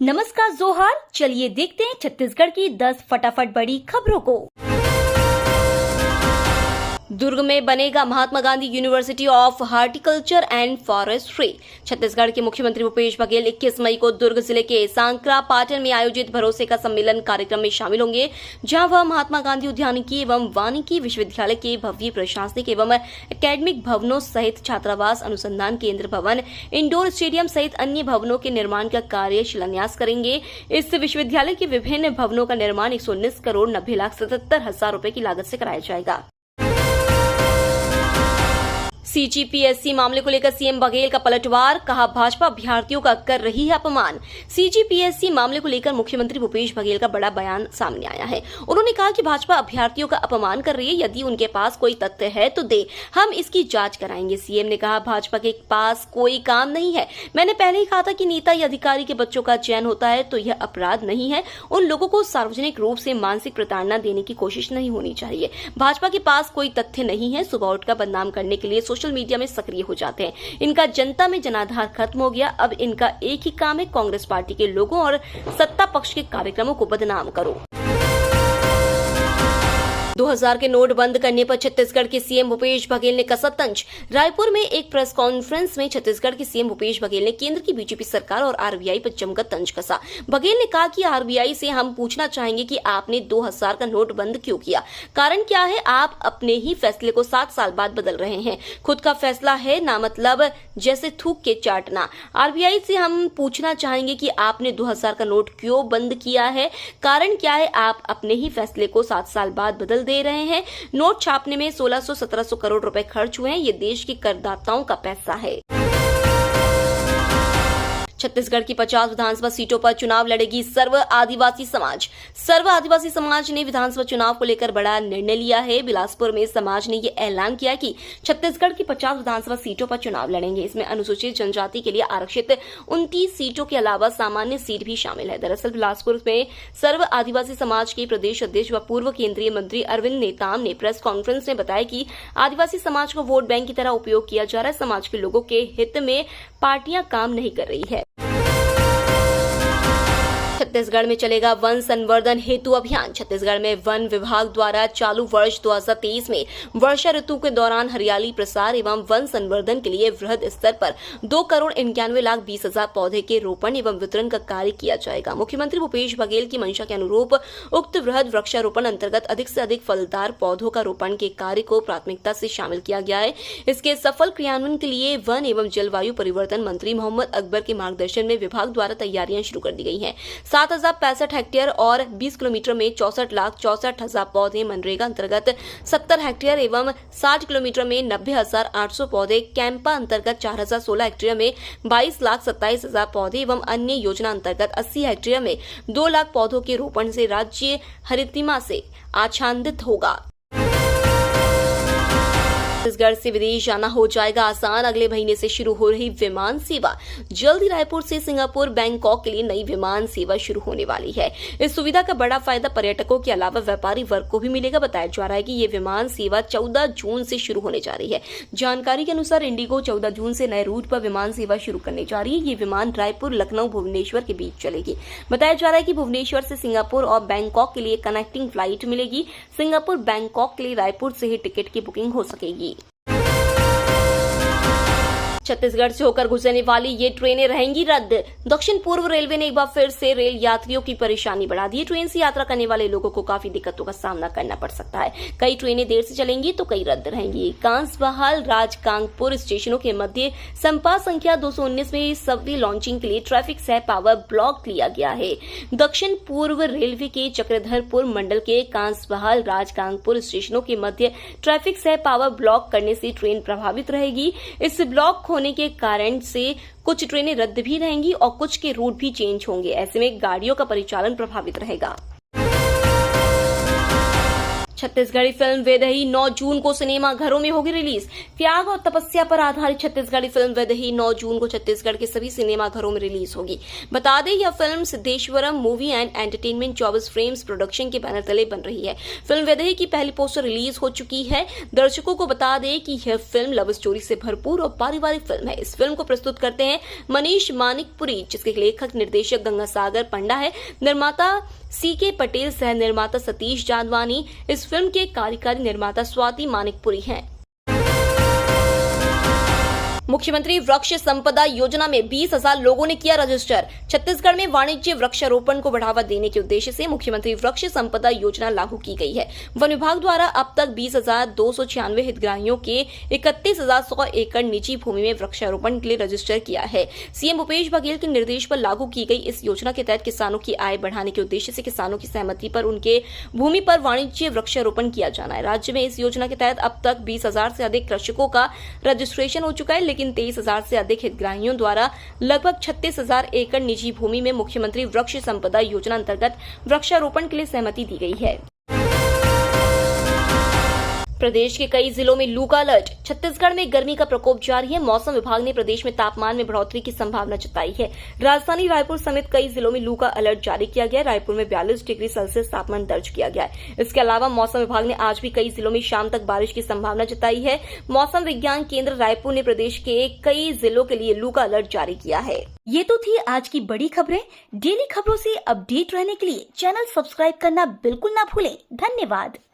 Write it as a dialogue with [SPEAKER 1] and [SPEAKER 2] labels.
[SPEAKER 1] नमस्कार जोहार, चलिए देखते हैं छत्तीसगढ़ की 10 फटाफट बड़ी खबरों को। दुर्ग में बनेगा Mahatma Gandhi university of horticulture and forestry. Chhattisgarh के मुख्यमंत्री भूपेश बघेल 21 मई को दुर्ग जिले के सांकरा पाटन में आयोजित भरोसे का सम्मेलन कार्यक्रम में शामिल होंगे, जहां वह महात्मा गांधी उद्यानिकी एवं वानिकी विश्वविद्यालय के भव्य प्रशासनिक एवं एकेडमिक भवनों सहित छात्रावास, अनुसंधान केंद्र भवन, इंडोर स्टेडियम सहित अन्य भवनों के निर्माण का कार्य शिलान्यास करेंगे। इस विश्वविद्यालय के विभिन्न भवनों का निर्माण 119 करोड़ 90,77,000 रुपए की लागत से कराया जाएगा। सीजीपीएससी मामले को लेकर सीएम बघेल का पलटवार, कहा भाजपा अभ्यर्थियों का कर रही है अपमान। सीजीपीएससी मामले को लेकर मुख्यमंत्री भूपेश बघेल का बड़ा बयान सामने आया है। उन्होंने कहा कि भाजपा अभ्यर्थियों का अपमान कर रही है, यदि उनके पास कोई तथ्य है तो दे, हम इसकी जांच कराएंगे। सीएम ने कहा भाजपा के पास कोई काम नहीं है। मैंने पहले ही कहा था कि नेता या अधिकारी के बच्चों का चयन होता है तो यह अपराध नहीं है। उन लोगों को सार्वजनिक रूप से मानसिक प्रताड़ना देने की कोशिश नहीं होनी चाहिए। भाजपा के पास कोई तथ्य नहीं है। सुबह उठकर बदनाम करने के लिए सोशल मीडिया में सक्रिय हो जाते हैं। इनका जनता में जनाधार खत्म हो गया। अब इनका एक ही काम है, कांग्रेस पार्टी के लोगों और सत्ता पक्ष के कार्यक्रमों को बदनाम करो। 2000 के नोट बंद करने पर छत्तीसगढ़ के सीएम भूपेश बघेल ने कसा तंज। रायपुर में एक प्रेस कॉन्फ्रेंस में छत्तीसगढ़ के सीएम भूपेश बघेल ने केंद्र की बीजेपी सरकार और आरबीआई पर जमकर तंज कसा। बघेल ने कहा कि आरबीआई से हम पूछना चाहेंगे कि आपने 2000 का नोट बंद क्यों किया। कारण क्या है? आप अपने ही फैसले को 7 साल बाद बदल रहे हैं। खुद का फैसला है ना, मतलब जैसे थूक के चाटना। आरबीआई से हम पूछना चाहेंगे कि आपने 2000 का नोट क्यों बंद किया है। कारण क्या है? आप अपने ही फैसले को 7 साल बाद बदल दे रहे हैं। नोट छापने में 1600-1700 करोड़ रुपए खर्च हुए हैं। ये देश के करदाताओं का पैसा है। छत्तीसगढ़ की 50 विधानसभा सीटों पर चुनाव लड़ेगी सर्व आदिवासी समाज। सर्व आदिवासी समाज ने विधानसभा चुनाव को लेकर बड़ा निर्णय लिया है। बिलासपुर में समाज ने ये ऐलान किया कि छत्तीसगढ़ की 50 विधानसभा सीटों पर चुनाव लड़ेंगे। इसमें अनुसूचित जनजाति के लिए आरक्षित 29 सीटों के अलावा सामान्य सीट भी शामिल है। दरअसल बिलासपुर में सर्व आदिवासी समाज के प्रदेश अध्यक्ष व पूर्व केंद्रीय मंत्री अरविंद नेताम ने प्रेस कॉन्फ्रेंस में बताया कि आदिवासी समाज को वोट बैंक की तरह उपयोग किया जा रहा है। समाज के लोगों के हित में पार्टियां काम नहीं कर रही है। छत्तीसगढ़ में चलेगा वन संवर्धन हेतु अभियान। छत्तीसगढ़ में वन विभाग द्वारा चालू वर्ष 2023 में वर्षा ऋतु के दौरान हरियाली प्रसार एवं वन संवर्धन के लिए वृहद स्तर पर 2,91,20,000 पौधे के रोपण एवं वितरण का कार्य किया जाएगा। मुख्यमंत्री भूपेश बघेल की मंशा के अनुरूप उक्त वृहद वृक्षारोपण अंतर्गत अधिक से अधिक फलदार पौधों का रोपण के कार्य को प्राथमिकता से शामिल किया गया है। इसके सफल क्रियान्वयन के लिए वन एवं जलवायु परिवर्तन मंत्री मोहम्मद अकबर के मार्गदर्शन में विभाग द्वारा तैयारियां शुरू कर दी गई हैं। 7,065 हेक्टेयर और 20 किलोमीटर में 64,64,000 पौधे, मनरेगा अंतर्गत 70 हेक्टेयर एवं 60 किलोमीटर में 90,800 पौधे, कैंपा अंतर्गत 4,016 हेक्टेयर में 22,27,000 पौधे एवं अन्य योजना अंतर्गत 80 हेक्टेयर में 2 लाख पौधों के रोपण से राज्य हरितिमा से आच्छादित होगा। छत्तीसगढ़ से विदेश जाना हो जाएगा आसान। अगले महीने से शुरू हो रही विमान सेवा। जल्द ही रायपुर से सिंगापुर, बैंकॉक के लिए नई विमान सेवा शुरू होने वाली है। इस सुविधा का बड़ा फायदा पर्यटकों के अलावा व्यापारी वर्ग को भी मिलेगा। बताया जा रहा है कि ये विमान सेवा 14 जून से शुरू होने जा रही है। जानकारी के अनुसार इंडिगो 14 जून से नए रूट पर विमान सेवा शुरू करने जा रही है। ये विमान रायपुर, लखनऊ, भुवनेश्वर के बीच चलेगी। बताया जा रहा है कि भुवनेश्वर से सिंगापुर और बैंकॉक के लिए कनेक्टिंग फ्लाइट मिलेगी। सिंगापुर, बैंकॉक के लिए रायपुर से ही टिकट की बुकिंग हो सकेगी। छत्तीसगढ़ से होकर गुजरने वाली ये ट्रेनें रहेंगी रद्द। दक्षिण पूर्व रेलवे ने एक बार फिर से रेल यात्रियों की परेशानी बढ़ा दी है। ट्रेन से यात्रा करने वाले लोगों को काफी दिक्कतों का सामना करना पड़ सकता है। कई ट्रेनें देर से चलेंगी तो कई रद्द रहेंगी। कांसबहाल, राजकांगपुर स्टेशनों के मध्य संपात संख्या 219 में सबवे लॉन्चिंग के लिए ट्रैफिक सह पावर ब्लॉक लिया गया है। दक्षिण पूर्व रेलवे के चक्रधरपुर मंडल के कांसबहाल, राजकांगपुर स्टेशनों के मध्य ट्रैफिक सह पावर ब्लॉक करने से ट्रेन प्रभावित रहेगी। इस ब्लॉक होने के कारण से कुछ ट्रेनें रद्द भी रहेंगी और कुछ के रूट भी चेंज होंगे। ऐसे में गाड़ियों का परिचालन प्रभावित रहेगा। छत्तीसगढ़ी फिल्म वैदेही 9 जून को सिनेमा घरों में होगी रिलीज। त्याग और तपस्या पर आधारित छत्तीसगढ़ी फिल्म वैदेही 9 जून को छत्तीसगढ़ के सभी सिनेमा घरों में रिलीज होगी। बता दें यह film Siddheshwaram movie and entertainment 24 frames production के बैनर तले बन रही है। फिल्म वैदेही की पहली पोस्टर रिलीज हो चुकी है। दर्शकों को बता दें कि यह फिल्म लव स्टोरी से भरपूर और पारिवारिक फिल्म है। इस फिल्म को प्रस्तुत करते हैं मनीष मानिकपुरी, जिसके लेखक निर्देशक गंगासागर पंडा है। निर्माता CK पटेल, सह निर्माता सतीश जादवानी। इस फिल्म के कार्यकारी निर्माता स्वाति मानिकपुरी हैं। मुख्यमंत्री वृक्ष संपदा योजना में 20,000 लोगों ने किया रजिस्टर। छत्तीसगढ़ में वाणिज्य वृक्षारोपण को बढ़ावा देने के उद्देश्य से मुख्यमंत्री वृक्ष संपदा योजना लागू की गई है। वन विभाग द्वारा अब तक 20,296 हितग्राहियों के 31,100 एकड़ निजी भूमि में वृक्षारोपण के लिए रजिस्टर किया है। सीएम भूपेश बघेल के निर्देश पर लागू की गई इस योजना के तहत किसानों की आय बढ़ाने के उद्देश्य से किसानों की सहमति पर उनके भूमि पर वाणिज्य वृक्षारोपण किया जाना है। राज्य में इस योजना के तहत अब तक 20,000 से अधिक कृषकों का रजिस्ट्रेशन हो चुका है, लेकिन 23,000 से अधिक हितग्राहियों द्वारा लगभग 36,000 एकड़ निजी भूमि में मुख्यमंत्री वृक्ष संपदा योजना अंतर्गत वृक्षारोपण के लिए सहमति दी गई है। प्रदेश के कई जिलों में लू का अलर्ट। छत्तीसगढ़ में गर्मी का प्रकोप जारी है। मौसम विभाग ने प्रदेश में तापमान में बढ़ोतरी की संभावना जताई है। राजधानी रायपुर समेत कई जिलों में लू का अलर्ट जारी किया गया है। रायपुर में 42 डिग्री सेल्सियस तापमान दर्ज किया गया है। इसके अलावा मौसम विभाग ने आज भी कई जिलों में शाम तक बारिश की संभावना जताई है। मौसम विज्ञान केंद्र रायपुर ने प्रदेश के कई जिलों के लिए लू का अलर्ट जारी किया है।
[SPEAKER 2] ये तो थी आज की बड़ी खबरें। डेली खबरों से अपडेट रहने के लिए चैनल सब्सक्राइब करना बिल्कुल ना भूलें। धन्यवाद।